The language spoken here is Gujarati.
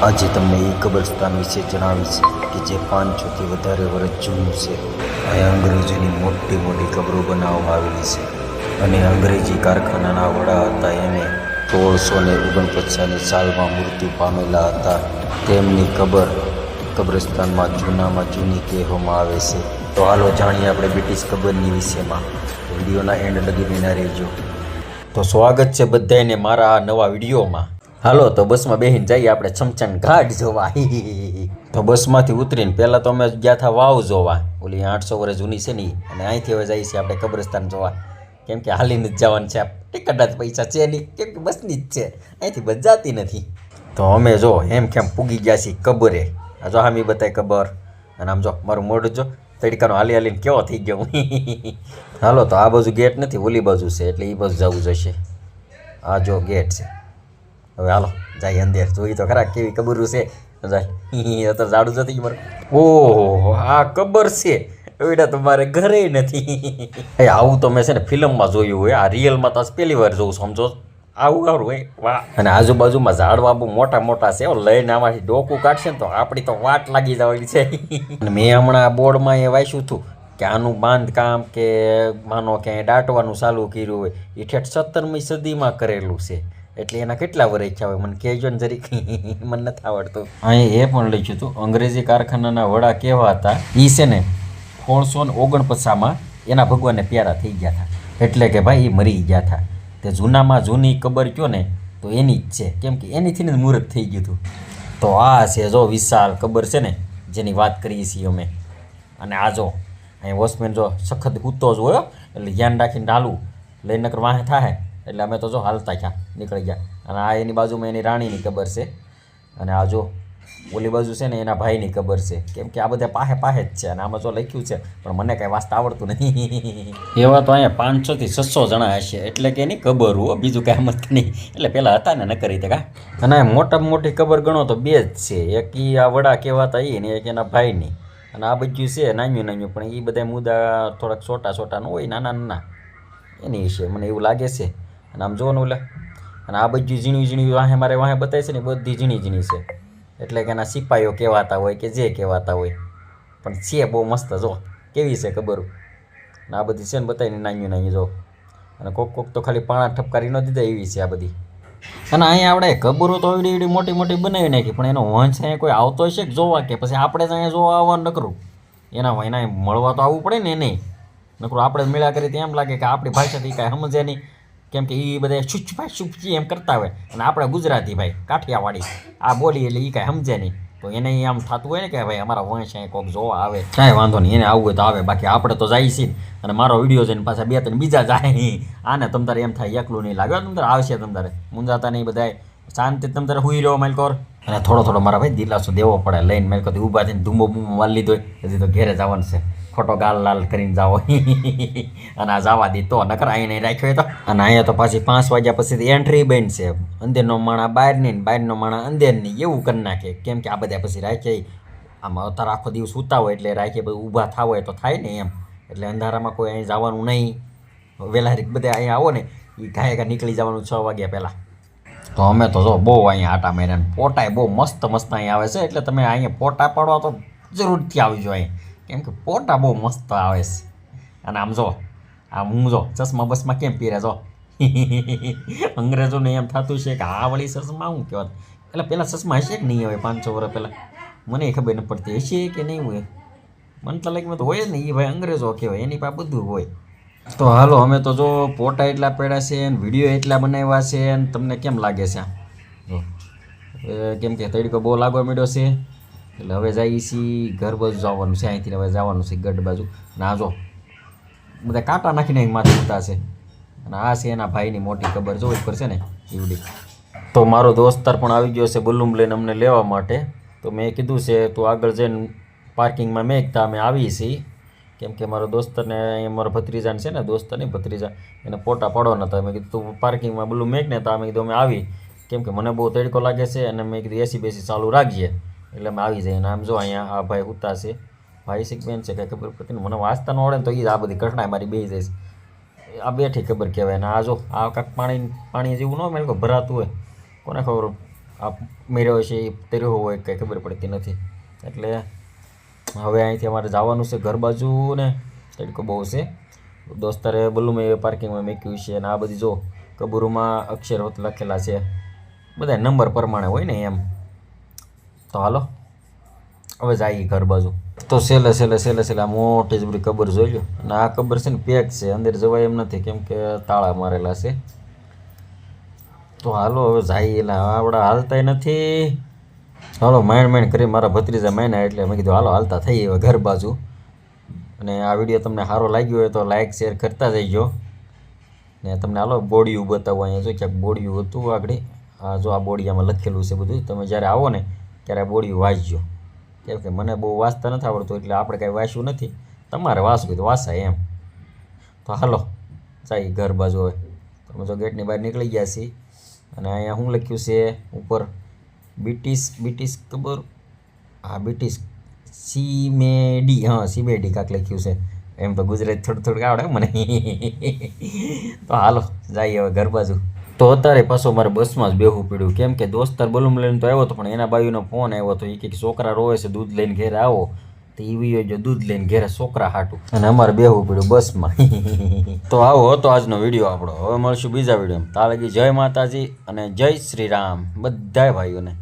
આજે તમને એ કબ્રસ્તાન વિશે જણાવીશ કે જે 500થી વધારે વર્ષ જૂનું છે. અહીં અંગ્રેજોની મોટી મોટી કબરો બનાવવામાં આવેલી છે અને અંગ્રેજી કારખાનાના વડા હતા. એને 1649ની સાલમાં મૃત્યુ પામેલા હતા. તેમની કબ્રસ્તાનમાં જૂનામાં જૂની કહેવામાં આવે છે. તો હાલો જાણીએ આપણે બ્રિટિશ કબરની વિશેમાં. વિડીયોના એન્ડ લગી બન્યા રહેજો. તો સ્વાગત છે બધાને મારા આ નવા વિડીયોમાં. હાલો તો બસમાં બેસીને જઈએ આપણે ચમચાન ઘાટ જોવા. તો બસમાંથી ઉતરીને પહેલાં તો અમે ગયા હતા વાવ જોવા, ઓલી 800 વર્ષ જૂની છે ને. અને અહીંથી હવે જઈએ છીએ આપણે કબ્રસ્તાન જોવા, કેમ કે હાલીને જ જવાનું છે. ટિકટના જ પૈસા છે નહીં, કેમ કે બસની જ છે, અહીંથી બસ જતી નથી. તો અમે જો એમ કેમ પૂગી ગયા છીએ કબરે. આ જો હામી બતાય કબર, અને આમ જો મારું મોઢું જો તડકાનો હાલી હાલીને કેવો થઈ ગયો. હાલો તો આ બાજુ ગેટ નથી, ઓલી બાજુ છે, એટલે એ બાજુ જવું જશે. આ જો ગેટ છે. હવે હાલો જાય અંદર, જોઈ તો ખરા કેવી કબરું છે. જાય તો ઝાડું જતી મારે. ઓહો આ કબર છે, એવડા તો મારે ઘરે નથી. આવું તો મેં છે ને ફિલ્મમાં જોયું હોય, આ રિયલમાં તો પહેલી વાર જોઉં, સમજો આવું સારું હોય. વાહ. અને આજુબાજુમાં ઝાડવા બહુ મોટા મોટા છે, લઈને આમાંથી ડોકું કાઢશે ને તો આપણી તો વાટ લાગી જવાની છે. અને મેં હમણાં બોર્ડમાં એ વાંચ્યું હતું કે આનું બાંધકામ કે માનો ક્યાંય દાટવાનું ચાલુ કર્યું હોય એ ઠેઠ 17મી સદીમાં કરેલું છે. એટલે એના કેટલા વર્ષ થયા હોય મને કહેજો ને જરીક, મને નથી આવડતું. અહીં એ પણ લખ્યું હતું અંગ્રેજી કારખાનાના વડા કેવા હતા. એ છે ને 1649માં એના ભગવાનને પ્યારા થઈ ગયા હતા, એટલે કે ભાઈ એ મરી ગયા હતા. તે જૂનામાં જૂની કબર કયો ને તો એની જ છે, કેમ કે એનીથી જ મુહૂર્ત થઈ ગયું હતું. તો આ છે જો વિશાળ કબર છે ને જેની વાત કરીએ છીએ અમે. અને આ જો અહીં વોચમેન જો સખત કૂદતો જ હોય, એટલે ધ્યાન રાખીને ડાલું લઈને નકર વાહે થાય, એટલે અમે તો જો હાલતા ગયા નીકળી ગયા. અને આ એની બાજુમાં એની રાણીની કબર છે, અને આ જો ઓલી બાજુ છે ને એના ભાઈની કબર છે, કેમ કે આ બધા પાહે પાહે જ છે. અને આમાં જો લખ્યું છે પણ મને કાંઈ વાંચતા આવડતું નહીં. એવા તો અહીંયા 500થી 600 જણા હશે, એટલે કે એની કબર હો, બીજું કાંઈ મત નહીં. એટલે પહેલાં હતા ને ન કરી કા. અને મોટામાં મોટી કબર ગણો તો બે જ છે, એક એ આ વડા કહેવાતા એ ને એક એના ભાઈની. અને આ બધું છે નાન્યું નાન્યું, પણ એ બધા મુદ્દા થોડાક છોટા છોટા ન હોય, નાના નાના એની વિશે મને એવું લાગે છે. અને આમ જોવાનું એટલે, અને આ બધું ઝીણી ઝીણી વાહે મારે વાહે બતાવે છે ને બધી ઝીણી ઝીણી છે, એટલે કે એના સિપાહીઓ કહેવાતા હોય કે જે કહેવાતા હોય. પણ છે બહુ મસ્ત, જો કેવી છે ખબર. અને આ બધી છે ને બતાવીને નાન્યું નાન્યું જો. અને કોક કોક તો ખાલી પાણા ઠપકારી ન દીધા એવી છે આ બધી. અને અહીંયા આપણે ખબરો તો એવડી એવડી મોટી મોટી બનાવી નાખી, પણ એનો વંશ અહીંયા કોઈ આવતો હશે કે જોવા, કે પછી આપણે જ અહીંયા જોવા આવવાનું નકરું. એના મળવા તો આવવું પડે ને એને, નકરું આપણે મેળા કરી તો એમ લાગે કે આપણી ભાષાથી કાંઈ સમજે નહીં, કેમ કે એ બધા શુચભાઈ શુચી એમ કરતા હોય. અને આપણે ગુજરાતી ભાઈ કાઠિયાવાડી આ બોલી એટલે એ કાંઈ સમજે નહીં, તો એને આમ થતું હોય ને કે ભાઈ અમારા વંશ અહીંયા કોઈક જોવા આવે. કાંઈ વાંધો નહીં, એને આવવું હોય તો આવે, બાકી આપણે તો જાય છીએ. અને મારો વિડીયો જોઈને પાછા 2-3 બીજા જાય. આને તમ તારે એમ થાય એકલું નહીં લાગે, તમ તારે આવશે, તમ તારે મુંજાતા નહીં, બધા શાંતિ તમ તારે હુઈ રહ્યો મેલકોર. અને થોડો થોડો મારા ભાઈ દિલાસો દેવો પડે, લઈને મેલકોથી ઊભા થઈને ધૂમો બૂમો વાલી લીધો હોય, હજી તો ઘેરે જવાનું છે. ખોટો ગાલ લાલ કરીને જાઓ. અને આ જવા દી તો નકર અહીં નહીં રાખ્યો તો. અને અહીંયા તો પાછી 5 વાગ્યા પછી એન્ટ્રી બંધ છે, અંદરનો માણા બહારની ને બહારનો માણા અંદરની, એવું કરી નાખે. કેમ કે આ બધા પછી રાખે આમાં અત્યારે આખો દિવસ સૂતા હોય, એટલે રાખે બધું ઊભા થવા હોય તો થાય ને એમ. એટલે અંધારામાં કોઈ અહીં જવાનું નહીં. વહેલા બધા અહીંયા આવો ને એ ઘાયે નીકળી જવાનું 6 વાગ્યા પહેલાં. તો અમે તો જો બહુ અહીંયા આટા માર્યા, પોટાય બહુ મસ્ત મસ્ત અહીં આવે છે. એટલે તમે અહીંયા પોટા પાડવા તો જરૂરથી આવજો અહીં, કેમ કે પોટા બહુ મસ્ત આવે છે. અને આમ જો આમ હું જો ચશ્મા બસમાં કેમ પહેરે જો. અંગ્રેજોને એમ થતું છે કે આ વળી ચશ્મા શું કહેવાય. એટલે પહેલાં ચશ્મા હશે કે નહીં હવે 500 વર્ષ પહેલાં, મને ખબર ન પડતી હશે કે નહીં હોય. મને તો લાગે તો હોય ને એ ભાઈ અંગ્રેજો કહેવાય, એની પાસે બધું હોય. તો હાલો અમે તો જો પોટા એટલા પડ્યા છે ને વિડીયો એટલા બનાવ્યા છે. ને તમને કેમ લાગે છે જો, કેમ કે તડકો બહુ લાગવા માંડ્યો છે, એટલે હવે જઈએ છીએ ઘર બાજુ જવાનું છે. અહીંથી હવે જવાનું છે ગઢ બાજુ. અને આ જો બધા કાંટા નાખીને માથે ઉતા છે. અને આ છે એના ભાઈની મોટી કબર, જો ઉપર છે ને એવડી. તો મારો દોસ્તાર પણ આવી ગયો છે બલૂમ લઈને અમને લેવા માટે. તો મેં કીધું છે તું આગળ જઈને પાર્કિંગમાં મેકતા અમે આવીએ છીએ, કેમ કે મારો દોસ્તરને અહીંયા મારો ભત્રીજાને છે ને, દોસ્તર નહીં ભત્રીજા, એને ફોટા પાડવાના હતા. મેં કીધું તું પાર્કિંગમાં બલૂમ મેક ને, તો મેં કીધું અમે આવી, કેમ કે મને બહુ તડકો લાગે છે. અને મેં કીધું એસી બેસી ચાલુ રાખીએ એટલે અમે આવી જઈએ. અને આમ જો અહીંયા આ ભાઈ ઉતા છે, ભાઈ શીખ બેન છે, કાંઈ ખબર પડતી ને મને વાંચતા ન આવડે ને તો એ જ આ બધી ઘટના મારી બે જાય છે. આ બેઠી ખબર કહેવાય. ને આ જો આ કાંઈક પાણી જેવું ન મેં ભરાતું હોય, કોને ખબર આ મેળ્યો છે એ તર્યો હોય કંઈ ખબર પડતી નથી. એટલે હવે અહીંથી અમારે જવાનું છે ઘર બાજુ ને તડકો બહુ છે. દોસ્તારે બલ્લુમાં પાર્કિંગમાં મૂક્યું છે અને આ બધી જો કબૂરમાં અક્ષર હોત લખેલા છે, બધા નંબર પ્રમાણે હોય ને એમ. તો હાલો હવે જઈએ ઘર બાજુ. તો છેલ્લે આ મોટી જબરી કબર જોઈ લો. અને આ કબર છે ને પેક છે, અંદર જવાય એમ નથી કેમ કે તાળા મારેલા છે. તો હાલો હવે જઈએ. એટલે આવડા હાલતાય નથી. હાલો માઇન્ડ કરી મારા ભત્રીજા માયના એટલે મેં કીધું હાલો હાલતા થઈ હવે ઘર બાજુ. અને આ વિડીયો તમને સારો લાગ્યો હોય તો લાઇક શેર કરતા જઈજો. ને તમને હાલો બોડિયું બતાવો. અહીંયા જો ક્યાંક બોડિયું હતું આગળ. આ જો આ બોડિયામાં લખેલું છે બધું. તમે જ્યારે આવો ને ત્યારે આ બોડિયું વાંચજો, કેમ કે મને બહુ વાંચતા નથી આવડતું એટલે આપણે કાંઈ વાંચ્યું નથી. તમારે વાંચવું તો વાંચાય એમ. તો હાલો જાય ઘર બાજુ. હવે તમે જો ગેટની બહાર નીકળી ગયા છીએ અને અહીંયા શું લખ્યું છે ઉપર, બીટીસ ખબર, હા બીટીસ સીમેડી, હા સીમેડી કાંક લખ્યું છે. એમ તો ગુજરાતી થોડું આવડે મને. તો હાલો જઈએ હવે ઘર બાજુ. તો અત્યારે પાછો મારે બસમાં જ બેહવું પડ્યું, કેમ કે દોસ્તાર બલૂમ લઈને તો આવ્યો હતો પણ એના બાયુનો ફોન આવ્યો હતો. એ કંઈક છોકરા રોવે છે દૂધ લઈને ઘેરે આવો, તો એ જો દૂધ લઈને ઘેરે છોકરા હાટું, અને અમારે બેહવું પડ્યું બસમાં. તો આવો હતો આજનો વિડીયો આપણો. હવે મળશું બીજા વિડીયોમાં. ત્યાં લગી જય માતાજી અને જય શ્રી રામ બધાય ભાઈઓને.